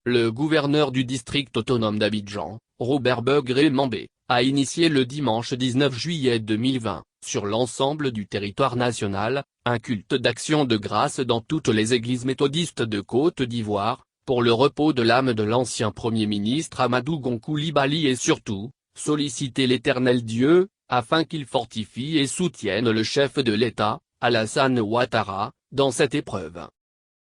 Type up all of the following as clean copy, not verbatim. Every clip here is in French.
Le gouverneur du district autonome d'Abidjan, Robert Begré Mambé, a initié le dimanche 19 juillet 2020, sur l'ensemble du territoire national, un culte d'action de grâce dans toutes les églises méthodistes de Côte d'Ivoire, pour le repos de l'âme de l'ancien Premier ministre Amadou Gon Coulibaly et surtout, solliciter l'Éternel Dieu, afin qu'il fortifie et soutienne le chef de l'État, Alassane Ouattara, dans cette épreuve.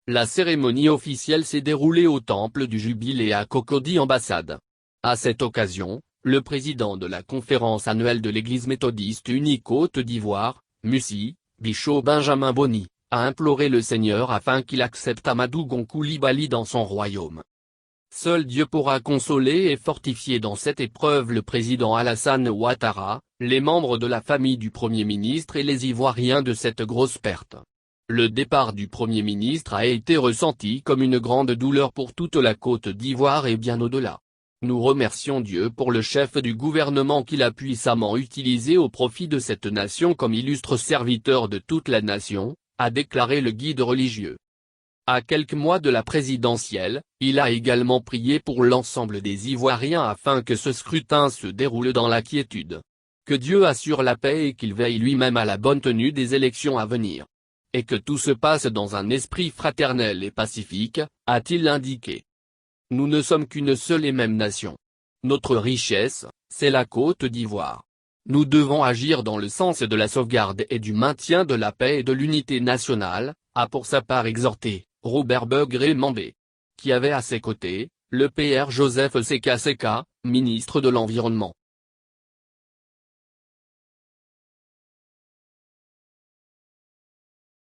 La cérémonie officielle s'est déroulée au temple du Jubilé à Cocody Ambassade. À cette occasion, le président de la conférence annuelle de l'Église méthodiste unie Côte d'Ivoire, MUSI, Bishop Benjamin Boni, a imploré le Seigneur afin qu'il accepte Amadou Gon Coulibaly dans son royaume. Seul Dieu pourra consoler et fortifier dans cette épreuve le président Alassane Ouattara, les membres de la famille du Premier ministre et les Ivoiriens de cette grosse perte. Le départ du Premier ministre a été ressenti comme une grande douleur pour toute la Côte d'Ivoire et bien au-delà. Nous remercions Dieu pour le chef du gouvernement qu'il a puissamment utilisé au profit de cette nation comme illustre serviteur de toute la nation, a déclaré le guide religieux. À quelques mois de la présidentielle, il a également prié pour l'ensemble des Ivoiriens afin que ce scrutin se déroule dans la quiétude. Que Dieu assure la paix et qu'il veille lui-même à la bonne tenue des élections à venir. Et que tout se passe dans un esprit fraternel et pacifique, a-t-il indiqué. Nous ne sommes qu'une seule et même nation. Notre richesse, c'est la Côte d'Ivoire. Nous devons agir dans le sens de la sauvegarde et du maintien de la paix et de l'unité nationale, a pour sa part exhorté Robert Begré Mambé, qui avait à ses côtés, le Pr Joseph Seka Seka, ministre de l'Environnement.